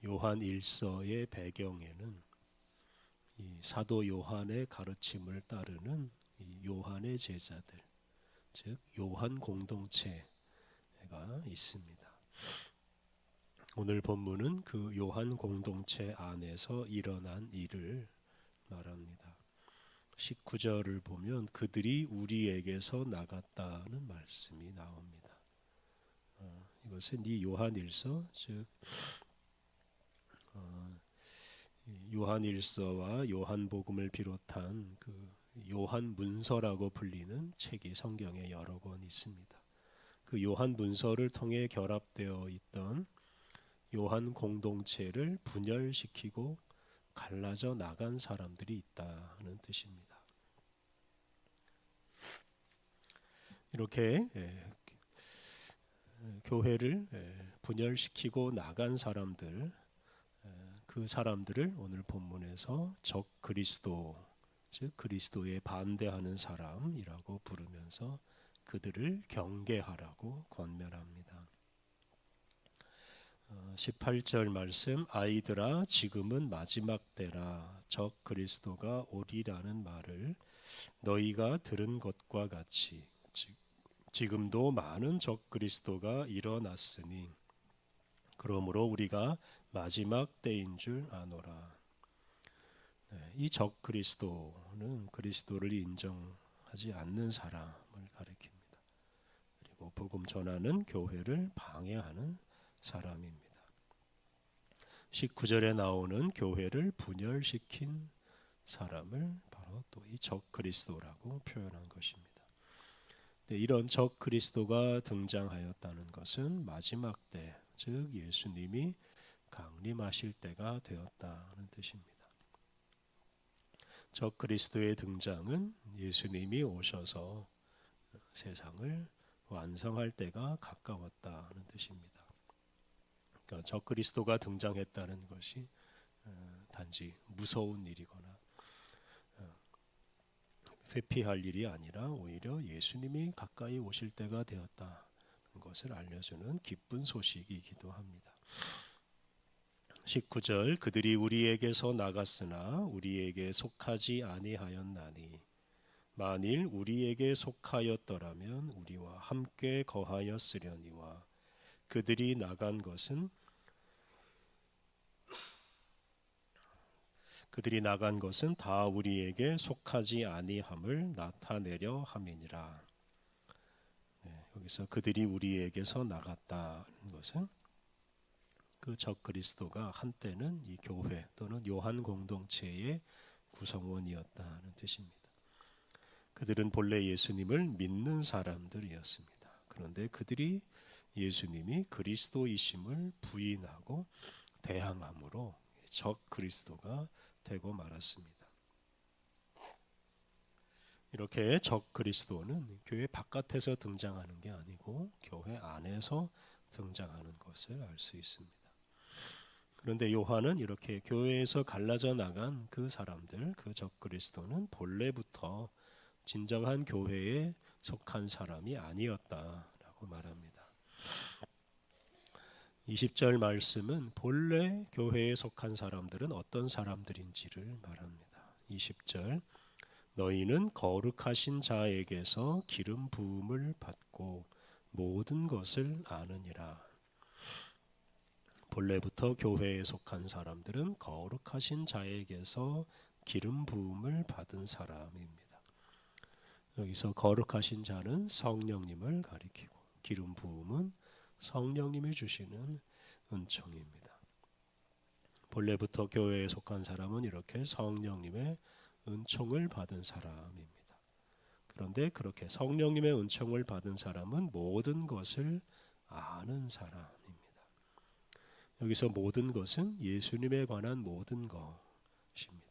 요한 일서의 배경에는 이 사도 요한의 가르침을 따르는 이 요한의 제자들, 즉 요한 공동체가 있습니다. 오늘 본문은 그 요한 공동체 안에서 일어난 일을 말합니다. 19절을 보면 그들이 우리에게서 나갔다는 말씀이 나옵니다. 이것은 이 요한일서, 즉 요한일서와 요한복음을 비롯한 그 요한문서라고 불리는 책이 성경에 여러 권 있습니다. 그 요한문서를 통해 결합되어 있던 요한 공동체를 분열시키고 갈라져 나간 사람들이 있다는 뜻입니다. 이렇게 교회를 분열시키고 나간 사람들, 그 사람들을 오늘 본문에서 적 그리스도, 즉 그리스도에 반대하는 사람이라고 부르면서 그들을 경계하라고 권면합니다. 18절 말씀, 아이들아 지금은 마지막 때라 적 그리스도가 오리라는 말을 너희가 들은 것과 같이 지금도 많은 적 그리스도가 일어났으니 그러므로 우리가 마지막 때인 줄 아노라. 이 적 그리스도는 그리스도를 인정하지 않는 사람을 가리킵니다. 그리고 복음 전하는 교회를 방해하는 사람입니다. 19절에 나오는 교회를 분열시킨 사람을 바로 또 이 적 그리스도라고 표현한 것입니다. 이런 적 그리스도가 등장하였다는 것은 마지막 때, 즉 예수님이 강림하실 때가 되었다는 뜻입니다. 적 그리스도의 등장은 예수님이 오셔서 세상을 완성할 때가 가까웠다는 뜻입니다. 그러니까 적 그리스도가 등장했다는 것이 단지 무서운 일이거나 회피할 일이 아니라 오히려 예수님이 가까이 오실 때가 되었다는 것을 알려주는 기쁜 소식이기도 합니다. 19절 그들이 우리에게서 나갔으나 우리에게 속하지 아니하였나니 만일 우리에게 속하였더라면 우리와 함께 거하였으려니와 그들이 나간 것은 다 우리에게 속하지 아니함을 나타내려 함이니라. 여기서 그들이 우리에게서 나갔다는 것은 그 적 그리스도가 한때는 이 교회 또는 요한 공동체의 구성원이었다는 뜻입니다. 그들은 본래 예수님을 믿는 사람들이었습니다. 그런데 그들이 예수님이 그리스도이심을 부인하고 대항함으로 적 그리스도가 되고 말았습니다. 이렇게 적 그리스도는 교회 바깥에서 등장하는 게 아니고 교회 안에서 등장하는 것을 알 수 있습니다. 그런데 요한은 이렇게 교회에서 갈라져 나간 그 사람들, 그 적 그리스도는 본래부터 진정한 교회에 속한 사람이 아니었다라고 말합니다. 20절 말씀은 본래 교회에 속한 사람들은 어떤 사람들인지를 말합니다. 20절 너희는 거룩하신 자에게서 기름 부음을 받고 모든 것을 아느니라. 본래부터 교회에 속한 사람들은 거룩하신 자에게서 기름 부음을 받은 사람입니다. 여기서 거룩하신 자는 성령님을 가리키고 기름 부음은 성령님이 주시는 은총입니다. 본래부터 교회에 속한 사람은 이렇게 성령님의 은총을 받은 사람입니다. 그런데 그렇게 성령님의 은총을 받은 사람은 모든 것을 아는 사람입니다. 여기서 모든 것은 예수님에 관한 모든 것입니다.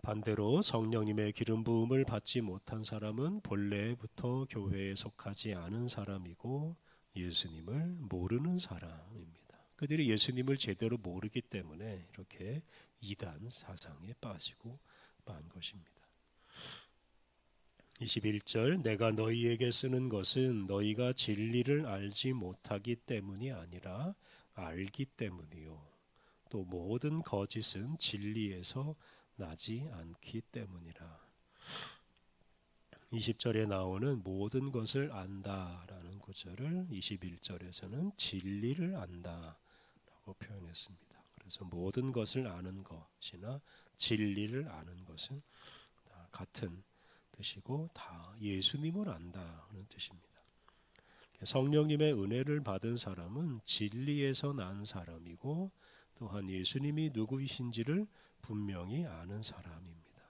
반대로 성령님의 기름 부음을 받지 못한 사람은 본래부터 교회에 속하지 않은 사람이고 예수님을 모르는 사람입니다. 그들이 예수님을 제대로 모르기 때문에 이렇게 이단 사상에 빠지고 만 것입니다. 21절 내가 너희에게 쓰는 것은 너희가 진리를 알지 못하기 때문이 아니라 알기 때문이요 또 모든 거짓은 진리에서 나지 않기 때문이라. 20절에 나오는 모든 것을 안다라는 구절을 21절에서는 진리를 안다라고 표현했습니다. 그래서 모든 것을 아는 것이나 진리를 아는 것은 다 같은 뜻이고 다 예수님을 안다는 뜻입니다. 성령님의 은혜를 받은 사람은 진리에서 난 사람이고 또한 예수님이 누구이신지를 분명히 아는 사람입니다.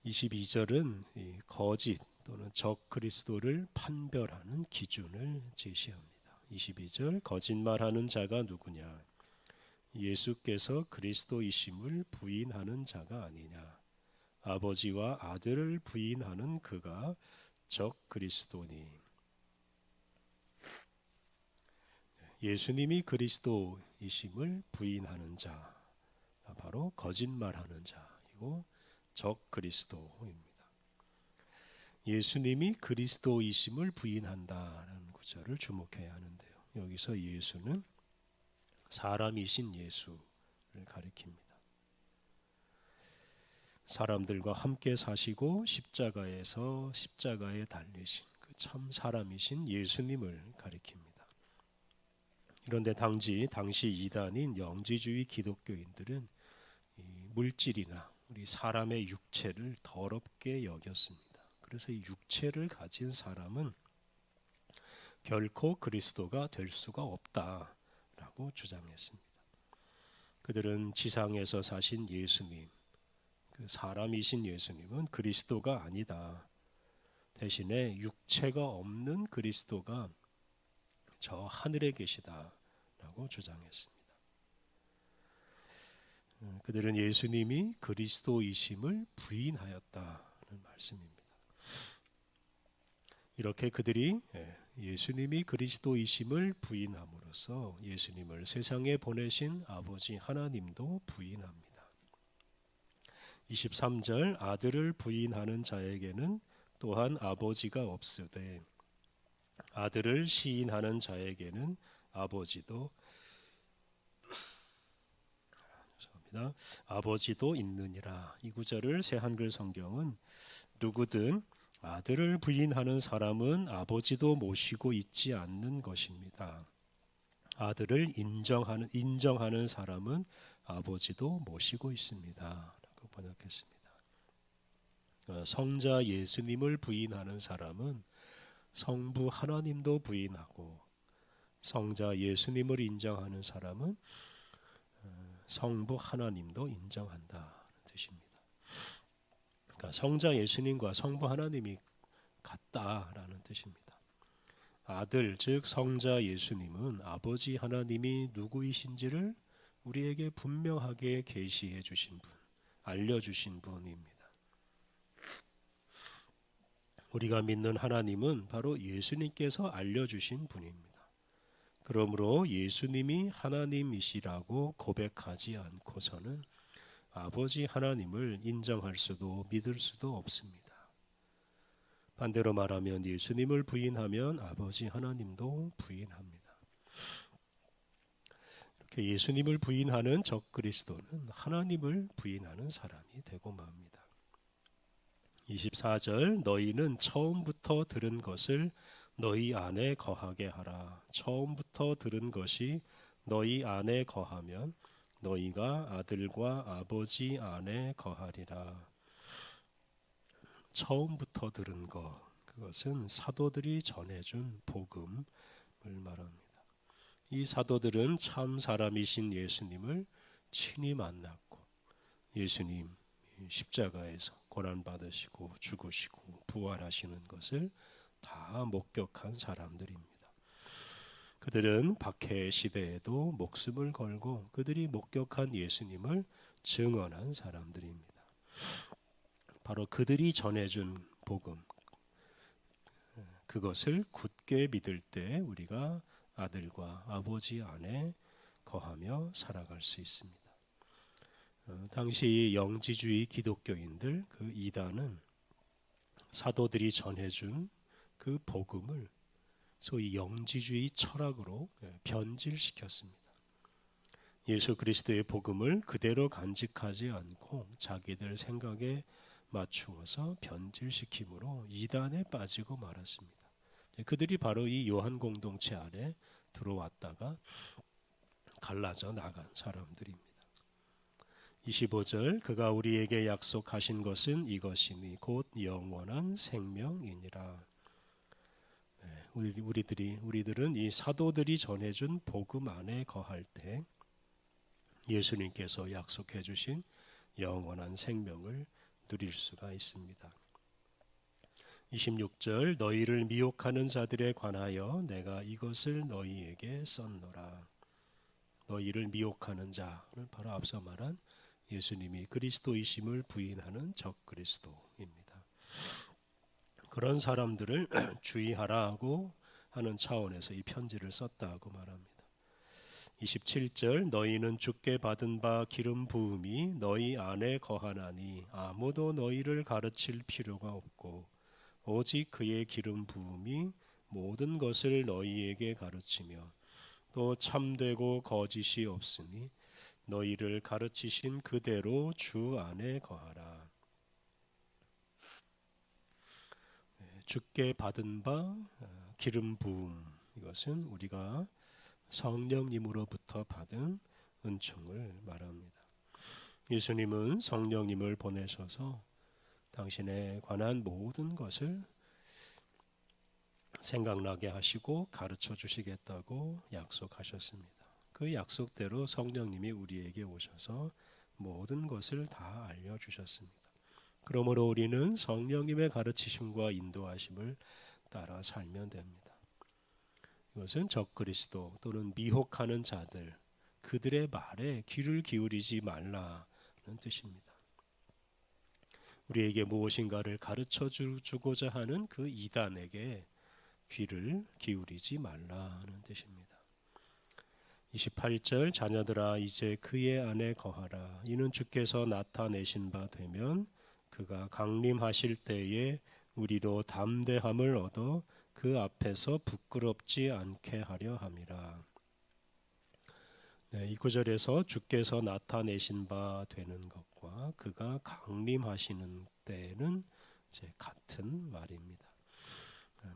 22절은 거짓 또는 적 그리스도를 판별하는 기준을 제시합니다. 22절 거짓말하는 자가 누구냐? 예수께서 그리스도이심을 부인하는 자가 아니냐? 아버지와 아들을 부인하는 그가 적 그리스도니. 예수님이 그리스도이심을 부인하는 자, 바로 거짓말하는 자이고 적 그리스도입니다. 예수님이 그리스도이심을 부인한다라는 구절을 주목해야 하는데요. 여기서 예수는 사람이신 예수를 가리킵니다. 사람들과 함께 사시고 십자가에서 십자가에 달리신 그 참 사람이신 예수님을 가리킵니다. 그런데 당시 이단인 영지주의 기독교인들은 이 물질이나 우리 사람의 육체를 더럽게 여겼습니다. 그래서 이 육체를 가진 사람은 결코 그리스도가 될 수가 없다라고 주장했습니다. 그들은 지상에서 사신 예수님, 그 사람이신 예수님은 그리스도가 아니다. 대신에 육체가 없는 그리스도가 저 하늘에 계시다라고 주장했습니다. 그들은 예수님이 그리스도이심을 부인하였다는 말씀입니다. 이렇게 그들이 예수님이 그리스도이심을 부인함으로써 예수님을 세상에 보내신 아버지 하나님도 부인합니다. 23절 아들을 부인하는 자에게는 또한 아버지가 없으되 아들을 시인하는 자에게는 아버지도 있느니라. 이 구절을 새 한글 성경은 누구든 아들을 부인하는 사람은 아버지도 모시고 있지 않는 것입니다. 아들을 인정하는 사람은 아버지도 모시고 있습니다. 라고 번역했습니다. 성자 예수님을 부인하는 사람은 성부 하나님도 부인하고 성자 예수님을 인정하는 사람은 성부 하나님도 인정한다는 뜻입니다. 그러니까 성자 예수님과 성부 하나님이 같다라는 뜻입니다. 아들 즉 성자 예수님은 아버지 하나님이 누구이신지를 우리에게 분명하게 계시해 주신 분, 알려주신 분입니다. 우리가 믿는 하나님은 바로 예수님께서 알려주신 분입니다. 그러므로 예수님이 하나님이시라고 고백하지 않고서는 아버지 하나님을 인정할 수도 믿을 수도 없습니다. 반대로 말하면 예수님을 부인하면 아버지 하나님도 부인합니다. 이렇게 예수님을 부인하는 적 그리스도는 하나님을 부인하는 사람이 되고 맙니다. 24절 너희는 처음부터 들은 것을 너희 안에 거하게 하라. 처음부터 들은 것이 너희 안에 거하면 너희가 아들과 아버지 안에 거하리라. 처음부터 들은 것, 그것은 사도들이 전해준 복음을 말합니다. 이 사도들은 참 사람이신 예수님을 친히 만났고 예수님 십자가에서 고난받으시고 죽으시고 부활하시는 것을 다 목격한 사람들입니다. 그들은 박해 시대에도 목숨을 걸고 그들이 목격한 예수님을 증언한 사람들입니다. 바로 그들이 전해준 복음, 그것을 굳게 믿을 때 우리가 아들과 아버지 안에 거하며 살아갈 수 있습니다. 당시 영지주의 기독교인들 그 이단은 사도들이 전해준 그 복음을 소위 영지주의 철학으로 변질시켰습니다. 예수 그리스도의 복음을 그대로 간직하지 않고 자기들 생각에 맞추어서 변질시킴으로 이단에 빠지고 말았습니다. 그들이 바로 이 요한 공동체 안에 들어왔다가 갈라져 나간 사람들입니다. 25절 그가 우리에게 약속하신 것은 이것이니 곧 영원한 생명이니라. 우리들은 이 사도들이 전해준 복음 안에 거할 때 예수님께서 약속해 주신 영원한 생명을 누릴 수가 있습니다. 26절 너희를 미혹하는 자들에 관하여 내가 이것을 너희에게 썼노라. 너희를 미혹하는 자는 바로 앞서 말한 예수님이 그리스도이심을 부인하는 적그리스도입니다. 그런 사람들을 주의하라고 하는 차원에서 이 편지를 썼다고 말합니다. 27절 너희는 주께 받은 바 기름 부음이 너희 안에 거하나니 아무도 너희를 가르칠 필요가 없고 오직 그의 기름 부음이 모든 것을 너희에게 가르치며 또 참되고 거짓이 없으니 너희를 가르치신 그대로 주 안에 거하라. 주께 받은 바 기름 부음, 이것은 우리가 성령님으로부터 받은 은총을 말합니다. 예수님은 성령님을 보내셔서 당신에 관한 모든 것을 생각나게 하시고 가르쳐 주시겠다고 약속하셨습니다. 그 약속대로 성령님이 우리에게 오셔서 모든 것을 다 알려주셨습니다. 그러므로 우리는 성령님의 가르치심과 인도하심을 따라 살면 됩니다. 이것은 적그리스도 또는 미혹하는 자들, 그들의 말에 귀를 기울이지 말라는 뜻입니다. 우리에게 무엇인가를 가르쳐 주고자 하는 그 이단에게 귀를 기울이지 말라는 뜻입니다. 28절 자녀들아 이제 그의 안에 거하라. 이는 주께서 나타내신 바 되면 그가 강림하실 때에 우리로 담대함을 얻어 그 앞에서 부끄럽지 않게 하려 함이라. 이 구절에서 주께서 나타내신 바 되는 것과 그가 강림하시는 때는 이제 같은 말입니다.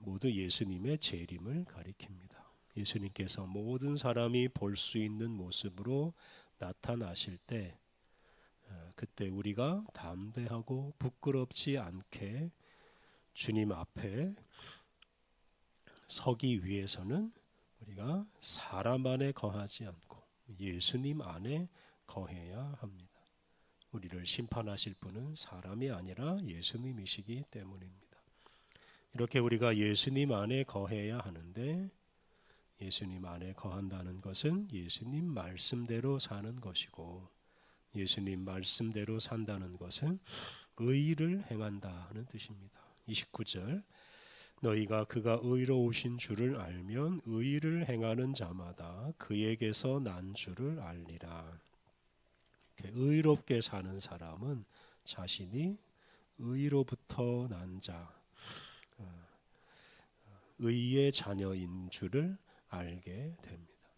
모두 예수님의 재림을 가리킵니다. 예수님께서 모든 사람이 볼 수 있는 모습으로 나타나실 때 그때 우리가 담대하고 부끄럽지 않게 주님 앞에 서기 위해서는 우리가 사람 안에 거하지 않고 예수님 안에 거해야 합니다. 우리를 심판하실 분은 사람이 아니라 예수님이시기 때문입니다. 이렇게 우리가 예수님 안에 거해야 하는데 예수님 안에 거한다는 것은 예수님 말씀대로 사는 것이고 예수님 말씀대로 산다는 것은 의를 행한다는 뜻입니다. 29절 너희가 그가 의로우신 줄을 알면 의를 행하는 자마다 그에게서 난 줄을 알리라. 의롭게 사는 사람은 자신이 의로부터 난 자, 의의 자녀인 줄을 알게 됩니다.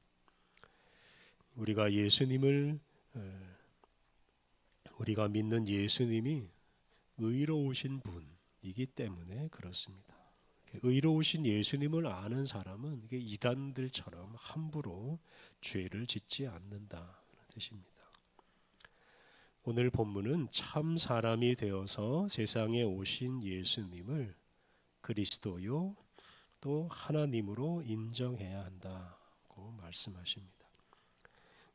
우리가 믿는 예수님이 의로우신 분이기 때문에 그렇습니다. 의로우신 예수님을 아는 사람은 이게 이단들처럼 함부로 죄를 짓지 않는다는 뜻입니다. 오늘 본문은 참 사람이 되어서 세상에 오신 예수님을 그리스도요 또 하나님으로 인정해야 한다고 말씀하십니다.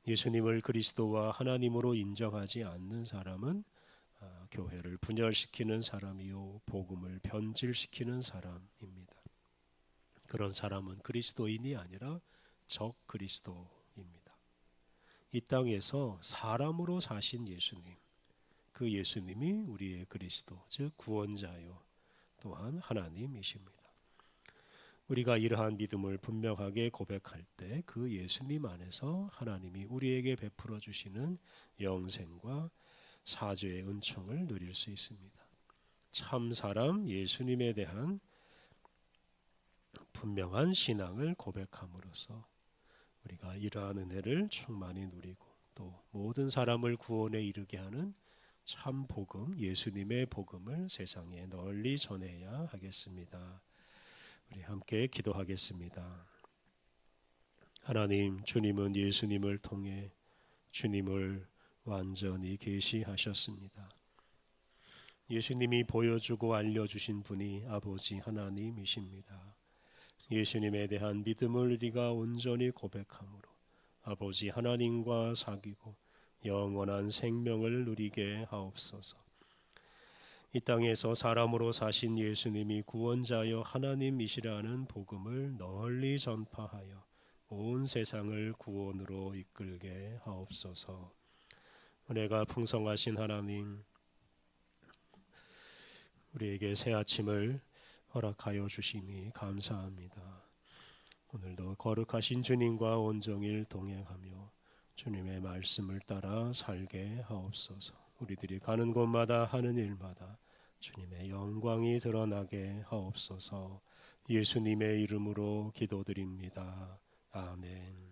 예수님을 그리스도와 하나님으로 인정하지 않는 사람은 교회를 분열시키는 사람이요 복음을 변질시키는 사람입니다. 그런 사람은 그리스도인이 아니라 적그리스도입니다. 이 땅에서 사람으로 사신 예수님, 그 예수님이 우리의 그리스도, 즉 구원자요 또한 하나님이십니다. 우리가 이러한 믿음을 분명하게 고백할 때 그 예수님 안에서 하나님이 우리에게 베풀어 주시는 영생과 사죄의 은총을 누릴 수 있습니다. 참 사람 예수님에 대한 분명한 신앙을 고백함으로써 우리가 이러한 은혜를 충만히 누리고 또 모든 사람을 구원에 이르게 하는 참 복음, 예수님의 복음을 세상에 널리 전해야 하겠습니다. 우리 함께 기도하겠습니다. 하나님, 주님은 예수님을 통해 주님을 완전히 계시하셨습니다. 예수님이 보여주고 알려주신 분이 아버지 하나님이십니다. 예수님에 대한 믿음을 우리가 온전히 고백함으로 아버지 하나님과 사귀고 영원한 생명을 누리게 하옵소서. 이 땅에서 사람으로 사신 예수님이 구원자여 하나님이시라는 복음을 널리 전파하여 온 세상을 구원으로 이끌게 하옵소서. 은혜가 풍성하신 하나님, 우리에게 새 아침을 허락하여 주시니 감사합니다. 오늘도 거룩하신 주님과 온종일 동행하며 주님의 말씀을 따라 살게 하옵소서. 우리들이 가는 곳마다 하는 일마다 주님의 영광이 드러나게 하옵소서. 예수님의 이름으로 기도드립니다. 아멘.